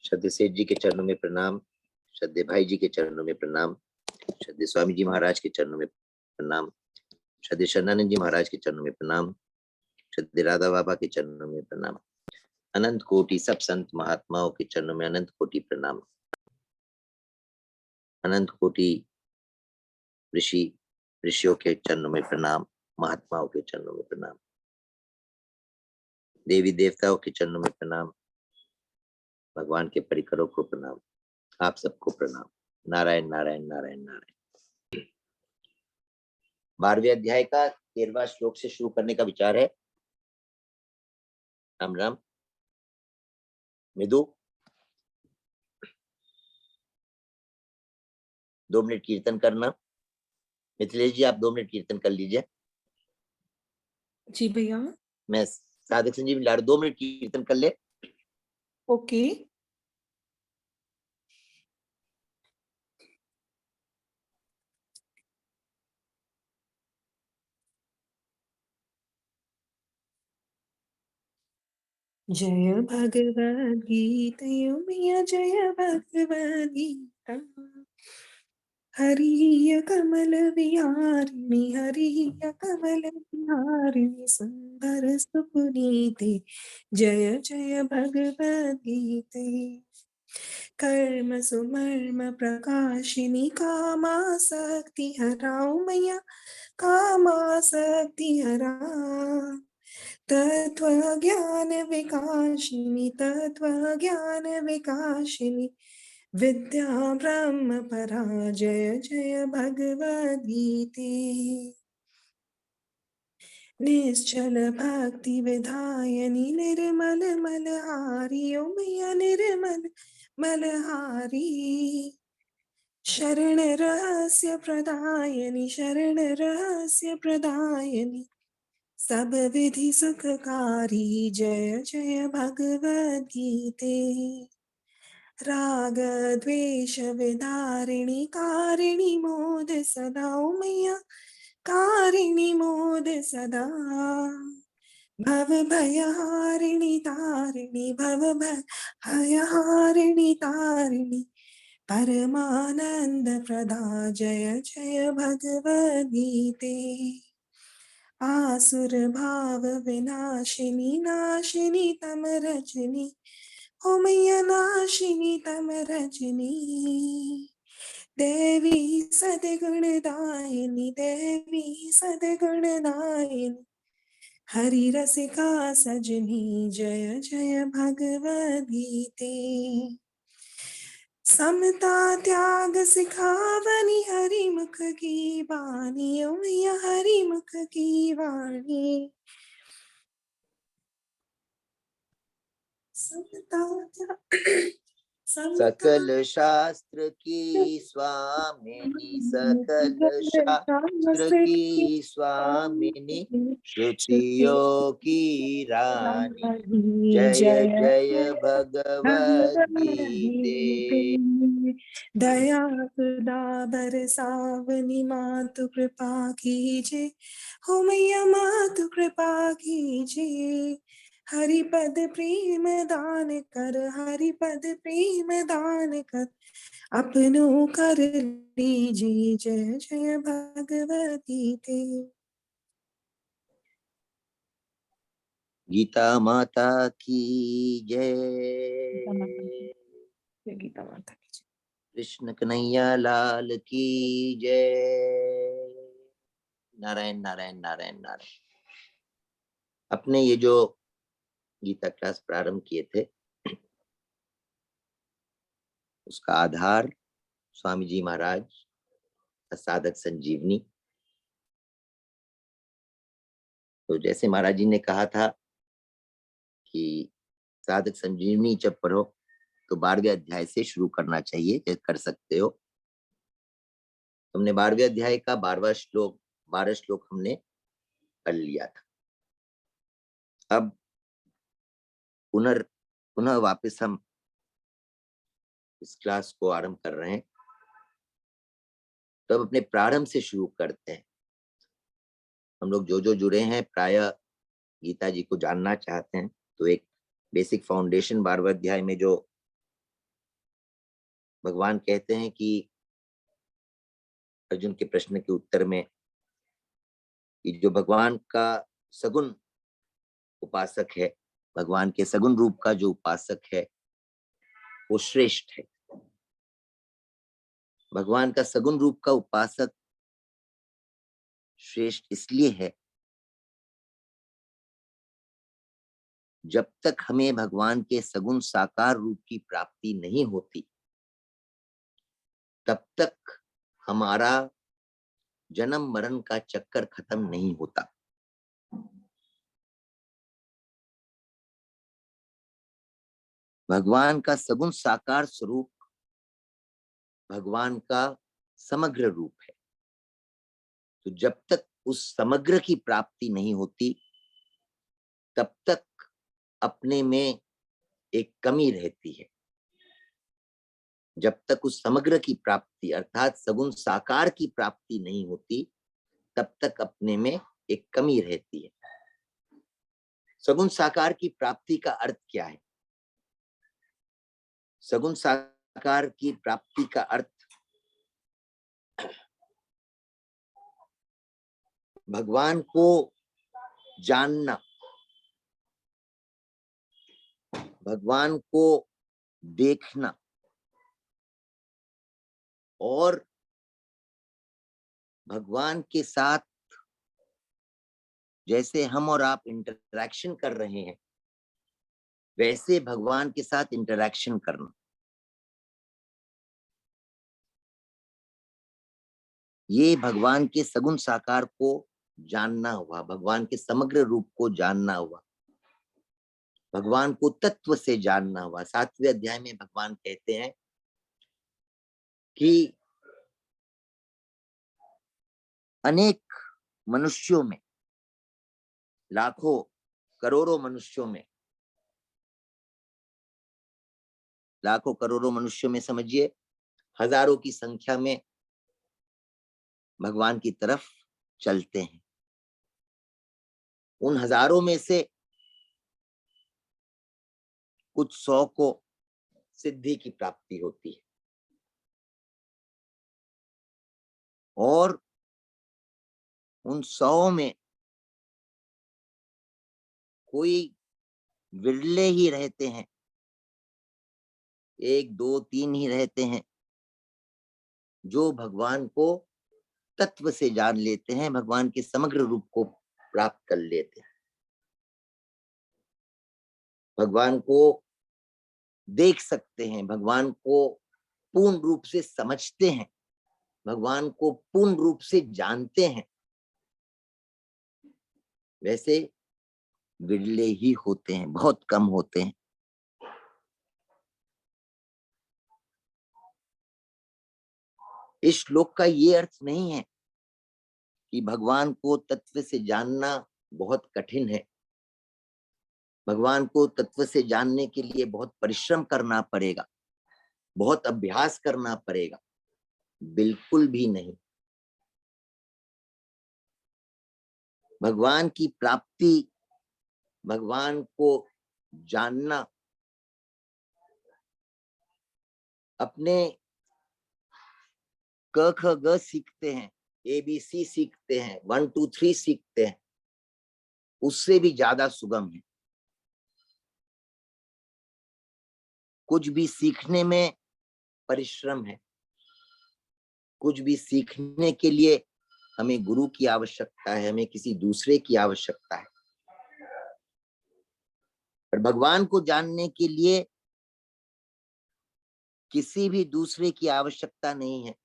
श्रद्धे सेठ जी के चरणों में प्रणाम, श्रद्धे भाई जी के चरणों में प्रणाम, श्रद्धे स्वामी जी महाराज के चरणों में प्रणाम, श्रद्धे शरणानंद जी महाराज के चरणों में प्रणाम, श्रद्धे राधा बाबा के चरणों में प्रणाम। अनंत कोटि सब संत महात्माओं के चरणों में अनंत कोटि प्रणाम। अनंत कोटि ऋषियों के चरणों में प्रणाम, महात्माओं के चरणों में प्रणाम, देवी देवताओं के चरणों में प्रणाम, भगवान के परिकरों को प्रणाम, आप सबको प्रणाम। नारायण नारायण नारायण नारायण। 12वें अध्याय का 13वां श्लोक से शुरू करने का विचार है। राम राम। मृदु 2 मिनट कीर्तन करना। मिथिलेश जी आप 2 मिनट कीर्तन कर लीजिए। जी भैया। मैं साधक संजीव ला 2 मिनट कीर्तन कर ले। ओके। जय भगवद गीता मैया, जय भगवद गीता। हरिय कमल विहारिणी, हरिय कमल विहारिणी, सुंदर सुपुनीते, जय जय भगवद गीते। कर्म सुमर्म प्रकाशिनी, कामासक्ति हराओ मैया, कामासक्ति हरा। तत्व ज्ञान विकाशिनी, तत्व ज्ञान विकाशिनी, विद्या ब्रह्म परा, जय जय भगवद गीते। निश्चल भक्ति विधायनी, निर्मल मलहारी ओ मैया, निर्मल मलहारी। शरण रहस्य प्रदायनी, शरण रहस्य प्रदायनी, सब विधि सुखकारी, जय जय भगवद गीते। राग द्वेष विदारिणी, कारिणी मोद सदा ओ मैया, कारिणी मोद सदा। भव भयहारिणी तारिणी, भव भयहारिणी तारिणी, परमानंद प्रदा, जय जय भगवद गीते। आसुर भाव विनाशिनी, नाशिनी तम रजनी ओ मैया, नाशिनी तम रजनी। देवी सद्गुण दायिनी, देवी सद्गुण दायिनी, हरि रसिका सजनी, जय जय भगवद गीते। समता त्याग सिखावनी, हरि मुख की वाणी ओ मैया, हरि मुख की वाणी। सकल शास्त्र की स्वामिनी, सकल शास्त्र की स्वामिनी, श्रुतियों की रानी, जय जय भगवद गीते। दया सुधा बरसावनी, मातु कृपा कीजिए हो मैया, मातु कृपा कीजिए। हरिपद प्रेम दान कर, हरिपद प्रेम दान कर, अपनों कर लीजिए, जय जय भगवद गीते। गीता माता की जय। गीता माता की जय। कृष्ण कन्हैया लाल की जय। नारायण नारायण नारायण नारायण। अपने ये जो गीता क्लास प्रारंभ किए थे, उसका आधार स्वामी जी महाराज, साधक संजीवनी। तो जैसे महाराज जी ने कहा था कि साधक संजीवनी जब पढ़ो तो 12वें अध्याय से शुरू करना चाहिए, कर सकते हो। हमने 12वें अध्याय का 12वां श्लोक 12 श्लोक हमने पढ़ लिया था। अब पुनः वापस हम इस क्लास को आरंभ कर रहे हैं। तो अब अपने प्रारंभ से शुरू करते हैं। हम लोग जो जुड़े हैं प्रायः गीता जी को जानना चाहते हैं, तो एक बेसिक फाउंडेशन 12वें अध्याय में जो भगवान कहते हैं कि अर्जुन के प्रश्न के उत्तर में कि जो भगवान का सगुण उपासक है, भगवान के सगुण रूप का जो उपासक है वो श्रेष्ठ है। भगवान का सगुण रूप का उपासक श्रेष्ठ इसलिए है, जब तक हमें भगवान के सगुण साकार रूप की प्राप्ति नहीं होती तब तक हमारा जन्म मरण का चक्कर खत्म नहीं होता। भगवान का सगुण साकार स्वरूप भगवान का समग्र रूप है। तो जब तक उस समग्र की प्राप्ति नहीं होती तब तक अपने में एक कमी रहती है। जब तक उस समग्र की प्राप्ति अर्थात सगुण साकार की प्राप्ति नहीं होती तब तक अपने में एक कमी रहती है। सगुण साकार की प्राप्ति का अर्थ क्या है? सगुण साकार की प्राप्ति का अर्थ भगवान को जानना, भगवान को देखना और भगवान के साथ जैसे हम और आप इंटरैक्शन कर रहे हैं वैसे भगवान के साथ इंटरैक्शन करना। ये भगवान के सगुण साकार को जानना हुआ, भगवान के समग्र रूप को जानना हुआ, भगवान को तत्व से जानना हुआ। 7वें अध्याय में भगवान कहते हैं कि अनेक मनुष्यों में, लाखों करोड़ों मनुष्यों में, लाखों करोड़ों मनुष्यों में समझिए हजारों की संख्या में भगवान की तरफ चलते हैं। उन हजारों में से कुछ 100 को सिद्धि की प्राप्ति होती है और उन 100 में कोई विरले ही रहते हैं, 1 2 3 ही रहते हैं जो भगवान को तत्व से जान लेते हैं, भगवान के समग्र रूप को प्राप्त कर लेते हैं, भगवान को देख सकते हैं, भगवान को पूर्ण रूप से समझते हैं, भगवान को पूर्ण रूप से जानते हैं। वैसे विरले ही होते हैं, बहुत कम होते हैं। इस श्लोक का ये अर्थ नहीं है कि भगवान को तत्व से जानना बहुत कठिन है, भगवान को तत्व से जानने के लिए बहुत परिश्रम करना पड़ेगा, बहुत अभ्यास करना पड़ेगा। बिल्कुल भी नहीं। भगवान की प्राप्ति, भगवान को जानना अपने क ख ग सीखते हैं, ABC सीखते हैं, 1 2 3 सीखते हैं, उससे भी ज्यादा सुगम है। कुछ भी सीखने में परिश्रम है, कुछ भी सीखने के लिए हमें गुरु की आवश्यकता है, हमें किसी दूसरे की आवश्यकता है। और भगवान को जानने के लिए किसी भी दूसरे की आवश्यकता नहीं है,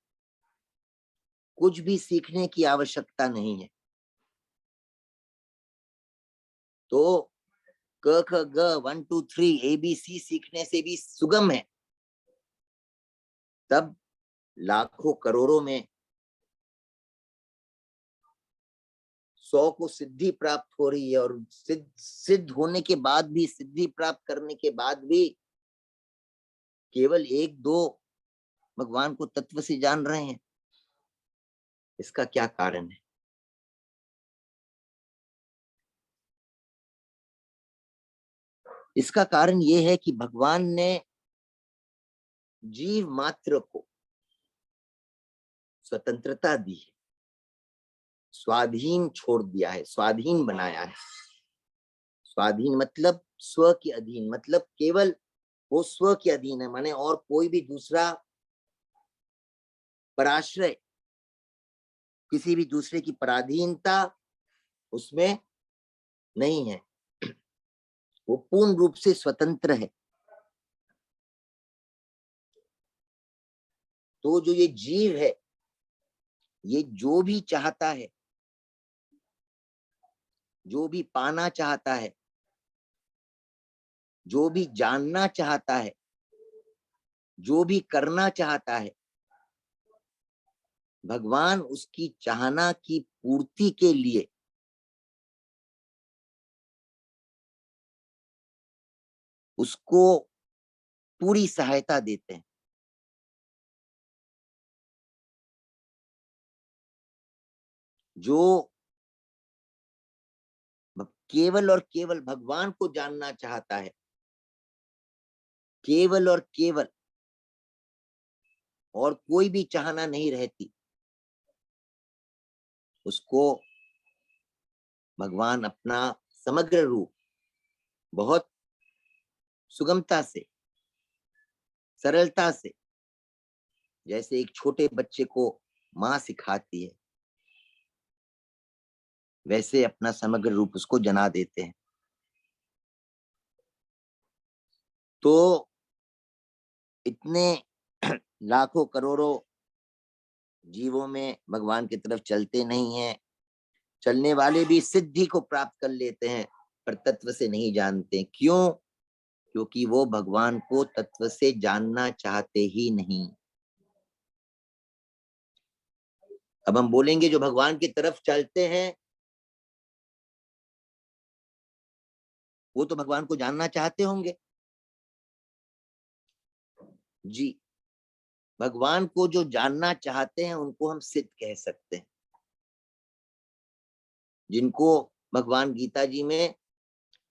कुछ भी सीखने की आवश्यकता नहीं है। तो क ख ग 1 2 3 ABC सीखने से भी सुगम है। तब लाखों करोड़ों में 100 को सिद्धि प्राप्त हो रही है और सिद्ध होने के बाद भी, सिद्धि प्राप्त करने के बाद भी केवल 1 2 भगवान को तत्व से जान रहे हैं। इसका क्या कारण है? इसका कारण यह है कि भगवान ने जीव मात्र को स्वतंत्रता दी है, स्वाधीन छोड़ दिया है, स्वाधीन बनाया है। स्वाधीन मतलब स्व के अधीन, मतलब केवल वो स्व के अधीन है, माने और कोई भी दूसरा पराश्रय, किसी भी दूसरे की पराधीनता उसमें नहीं है, वो पूर्ण रूप से स्वतंत्र है। तो जो ये जीव है, ये जो भी चाहता है, जो भी पाना चाहता है, जो भी जानना चाहता है, जो भी करना चाहता है, भगवान उसकी चाहना की पूर्ति के लिए उसको पूरी सहायता देते हैं। जो केवल और केवल भगवान को जानना चाहता है, केवल और केवल, और कोई भी चाहना नहीं रहती, उसको भगवान अपना समग्र रूप बहुत सुगमता से, सरलता से, जैसे एक छोटे बच्चे को माँ सिखाती है, वैसे अपना समग्र रूप उसको जना देते हैं। तो इतने लाखों करोड़ों जीवों में भगवान की तरफ चलते नहीं हैं, चलने वाले भी सिद्धि को प्राप्त कर लेते हैं, पर तत्व से नहीं जानते। क्यों? क्योंकि वो भगवान को तत्व से जानना चाहते ही नहीं। अब हम बोलेंगे जो भगवान की तरफ चलते हैं वो तो भगवान को जानना चाहते होंगे। जी, भगवान को जो जानना चाहते हैं उनको हम सिद्ध कह सकते हैं, जिनको भगवान गीता जी में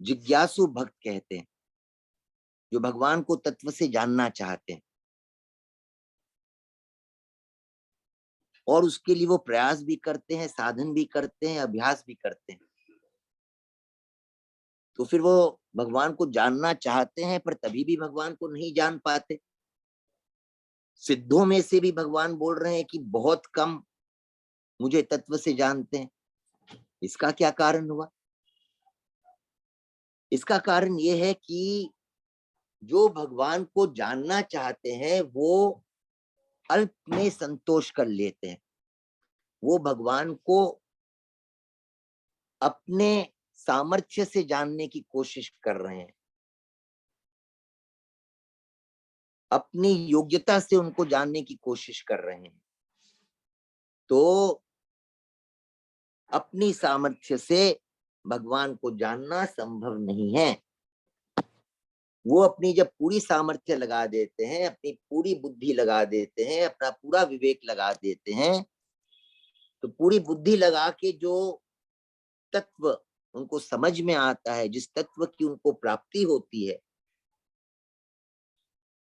जिज्ञासु भक्त कहते हैं, जो भगवान को तत्व से जानना चाहते हैं और उसके लिए वो प्रयास भी करते हैं, साधन भी करते हैं, अभ्यास भी करते हैं। तो फिर वो भगवान को जानना चाहते हैं पर तभी भी भगवान को नहीं जान पाते। सिद्धों में से भी भगवान बोल रहे हैं कि बहुत कम मुझे तत्व से जानते हैं। इसका क्या कारण हुआ? इसका कारण ये है कि जो भगवान को जानना चाहते हैं वो अल्प में संतोष कर लेते हैं, वो भगवान को अपने सामर्थ्य से जानने की कोशिश कर रहे हैं, अपनी योग्यता से उनको जानने की कोशिश कर रहे हैं। तो अपनी सामर्थ्य से भगवान को जानना संभव नहीं है। वो अपनी जब पूरी सामर्थ्य लगा देते हैं, अपनी पूरी बुद्धि लगा देते हैं, अपना पूरा विवेक लगा देते हैं, तो पूरी बुद्धि लगा के जो तत्व उनको समझ में आता है, जिस तत्व की उनको प्राप्ति होती है,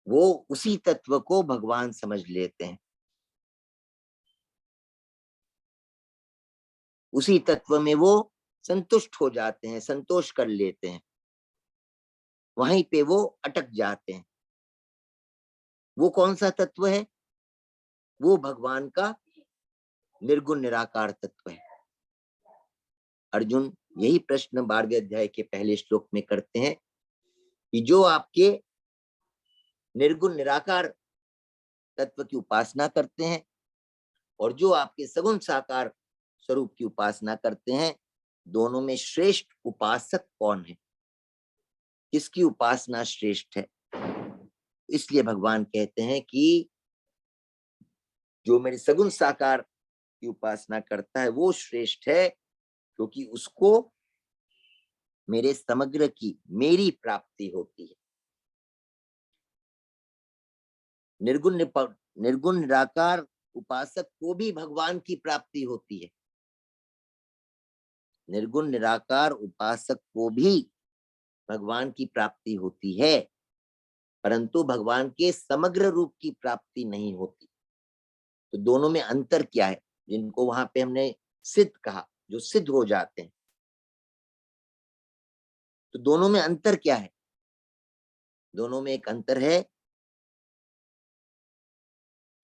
वो उसी तत्व को भगवान समझ लेते हैं, उसी तत्व में वो संतुष्ट हो जाते हैं, संतोष कर लेते हैं, वहीं पे वो अटक जाते हैं। वो कौन सा तत्व है? वो भगवान का निर्गुण निराकार तत्व है। अर्जुन यही प्रश्न 12वें अध्याय के पहले श्लोक में करते हैं कि जो आपके निर्गुण निराकार तत्व की उपासना करते हैं और जो आपके सगुण साकार स्वरूप की उपासना करते हैं, दोनों में श्रेष्ठ उपासक कौन है? किसकी उपासना श्रेष्ठ है? इसलिए भगवान कहते हैं कि जो मेरे सगुण साकार की उपासना करता है वो श्रेष्ठ है, क्योंकि उसको मेरे समग्र की, मेरी प्राप्ति होती है। निर्गुण निराकार उपासक को भी भगवान की प्राप्ति होती है। निर्गुण निराकार उपासक को भी भगवान की प्राप्ति होती है, परंतु भगवान के समग्र रूप की प्राप्ति नहीं होती। तो दोनों में अंतर क्या है, जिनको वहां पे हमने सिद्ध कहा, जो सिद्ध हो जाते हैं, तो दोनों में अंतर क्या है? दोनों में एक अंतर है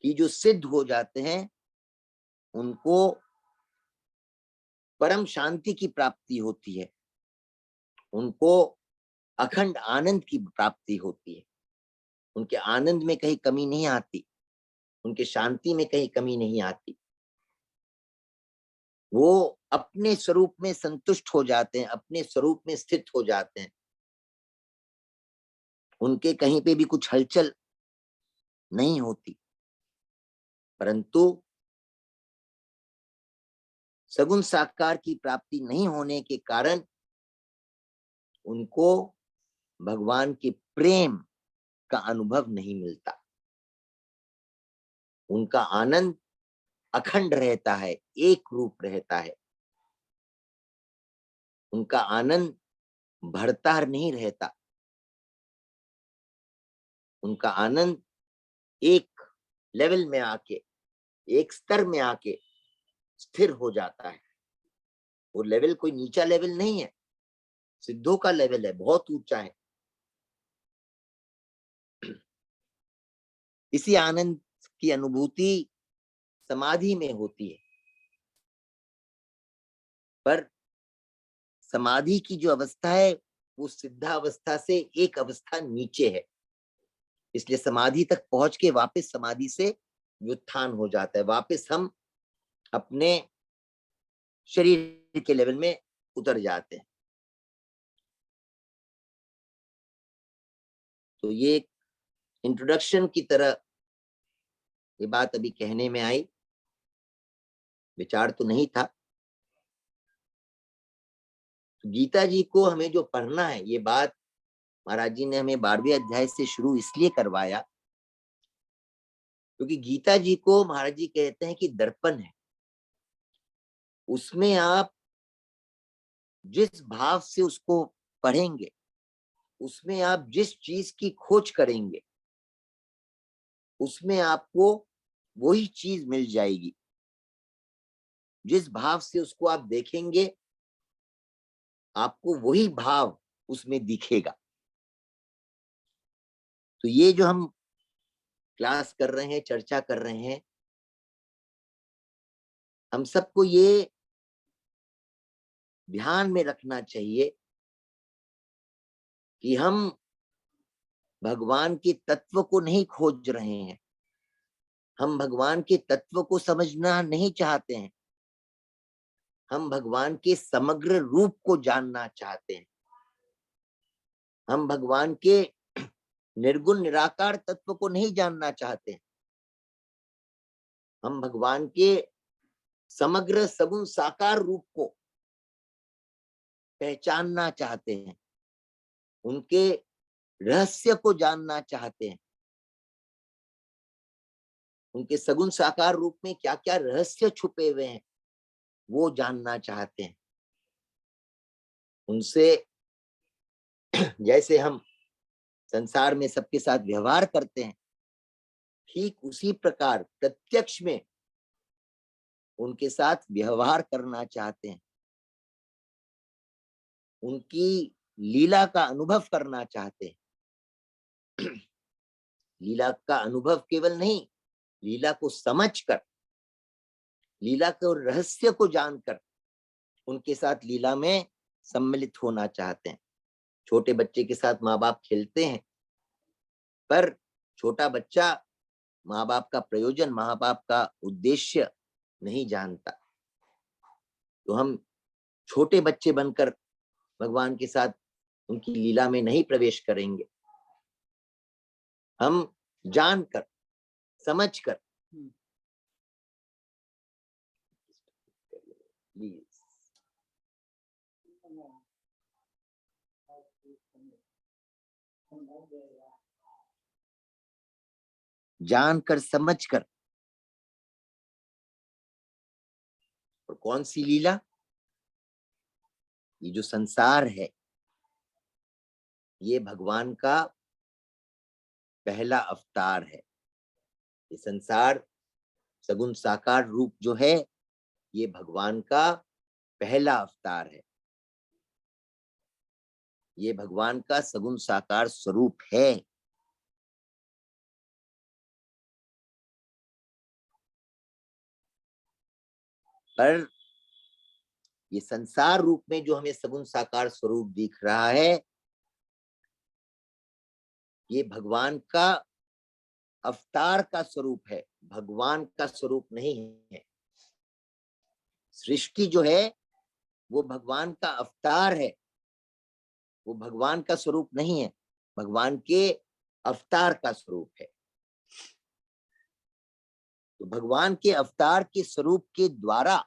कि जो सिद्ध हो जाते हैं उनको परम शांति की प्राप्ति होती है, उनको अखंड आनंद की प्राप्ति होती है, उनके आनंद में कहीं कमी नहीं आती, उनके शांति में कहीं कमी नहीं आती। वो अपने स्वरूप में संतुष्ट हो जाते हैं, अपने स्वरूप में स्थित हो जाते हैं, उनके कहीं पे भी कुछ हलचल नहीं होती। परंतु सगुण साकार की प्राप्ति नहीं होने के कारण उनको भगवान के प्रेम का अनुभव नहीं मिलता। उनका आनंद अखंड रहता है, एक रूप रहता है, उनका आनंद बढ़ता नहीं रहता, उनका आनंद एक लेवल में आके, एक स्तर में आके स्थिर हो जाता है। वो लेवल कोई नीचा लेवल नहीं है, सिद्धों का लेवल है, बहुत ऊंचा है। इसी आनंद की अनुभूति समाधि में होती है, पर समाधि की जो अवस्था है वो सिद्धावस्था से एक अवस्था नीचे है, इसलिए समाधि तक पहुंच के वापस समाधि से व्युत्थान हो जाता है, वापस हम अपने शरीर के लेवल में उतर जाते हैं। तो ये इंट्रोडक्शन की तरह ये बात अभी कहने में आई, विचार तो नहीं था। तो गीता जी को हमें जो पढ़ना है, ये बात महाराज जी ने हमें 12वें अध्याय से शुरू इसलिए करवाया क्योंकि गीता जी को महाराज जी कहते हैं कि दर्पण है, उसमें आप जिस भाव से उसको पढ़ेंगे, उसमें आप जिस चीज की खोज करेंगे, उसमें आपको वही चीज मिल जाएगी। जिस भाव से उसको आप देखेंगे, आपको वही भाव उसमें दिखेगा। तो ये जो हम क्लास कर रहे हैं, चर्चा कर रहे हैं, हम सबको ये ध्यान में रखना चाहिए कि हम भगवान के तत्व को नहीं खोज रहे हैं, हम भगवान के तत्व को समझना नहीं चाहते हैं, हम भगवान के समग्र रूप को जानना चाहते हैं, हम भगवान के निर्गुण निराकार तत्व को नहीं जानना चाहते हैं, हम भगवान के समग्र सगुण साकार रूप को पहचानना चाहते हैं, उनके रहस्य को जानना चाहते हैं, उनके सगुण साकार रूप में क्या क्या रहस्य छुपे हुए हैं वो जानना चाहते हैं। उनसे जैसे हम संसार में सबके साथ व्यवहार करते हैं, ठीक उसी प्रकार प्रत्यक्ष में उनके साथ व्यवहार करना चाहते हैं, उनकी लीला का अनुभव करना चाहते हैं। लीला का अनुभव केवल नहीं, लीला को समझकर, लीला के रहस्य को जानकर उनके साथ लीला में सम्मिलित होना चाहते हैं। छोटे बच्चे के साथ माँ बाप खेलते हैं, पर छोटा बच्चा माँ बाप का प्रयोजन, माँ बाप का उद्देश्य नहीं जानता। तो हम छोटे बच्चे बनकर भगवान के साथ उनकी लीला में नहीं प्रवेश करेंगे, हम जानकर समझकर जानकर समझकर। और कौन सी लीला? ये जो संसार है ये भगवान का पहला अवतार है। ये संसार सगुण साकार रूप जो है, ये भगवान का पहला अवतार है। ये भगवान का सगुण साकार स्वरूप है। पर ये संसार रूप में जो हमें सगुण साकार स्वरूप दिख रहा है, ये भगवान का अवतार का स्वरूप है, भगवान का स्वरूप नहीं है। सृष्टि जो है वो भगवान का अवतार है, वो भगवान का स्वरूप नहीं है, भगवान के अवतार का स्वरूप है। तो भगवान के अवतार के स्वरूप के द्वारा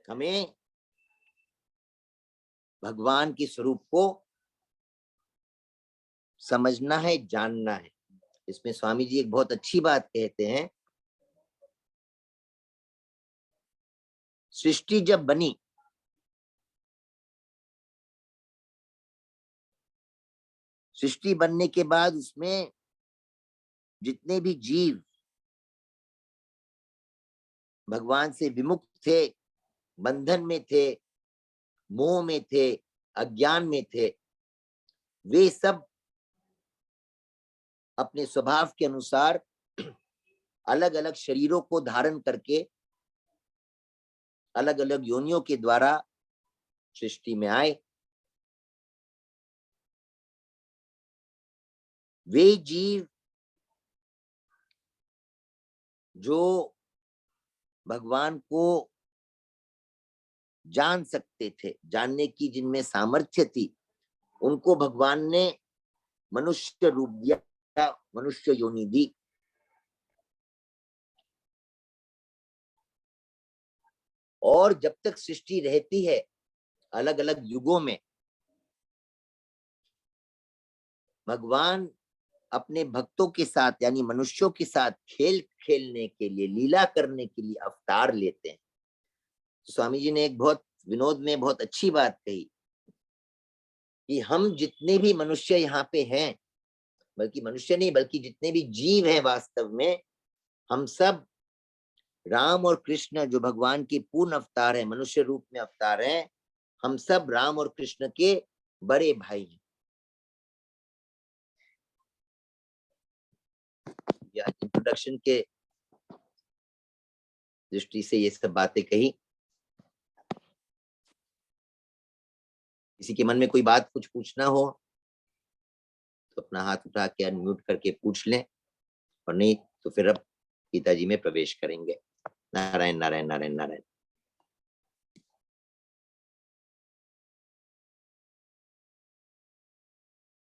हमें भगवान के स्वरूप को समझना है, जानना है। इसमें स्वामी जी एक बहुत अच्छी बात कहते हैं, सृष्टि जब बनी, सृष्टि बनने के बाद उसमें जितने भी जीव भगवान से विमुक्त थे, बंधन में थे, मोह में थे, अज्ञान में थे, वे सब अपने स्वभाव के अनुसार अलग अलग शरीरों को धारण करके अलग अलग योनियों के द्वारा सृष्टि में आए। वे जीव जो भगवान को जान सकते थे, जानने की जिनमें सामर्थ्य थी, उनको भगवान ने मनुष्य रूप दिया, मनुष्य योनि दी। और जब तक सृष्टि रहती है, अलग अलग युगों में भगवान अपने भक्तों के साथ यानी मनुष्यों के साथ खेल खेलने के लिए, लीला करने के लिए अवतार लेते हैं। स्वामी जी ने एक बहुत विनोद में बहुत अच्छी बात कही कि हम जितने भी मनुष्य यहाँ पे हैं, बल्कि मनुष्य नहीं बल्कि जितने भी जीव हैं वास्तव में, हम सब राम और कृष्ण जो भगवान के पूर्ण अवतार है, मनुष्य रूप में अवतार है, हम सब राम और कृष्ण के बड़े भाई हैं। या इंट्रोडक्शन के दृष्टि से ये सब बातें कही। किसी के मन में कोई बात कुछ पूछना हो तो अपना हाथ उठा के अनम्यूट करके पूछ लें, और नहीं तो फिर अब पिताजी में प्रवेश करेंगे। नारायण नारायण नारायण नारायण।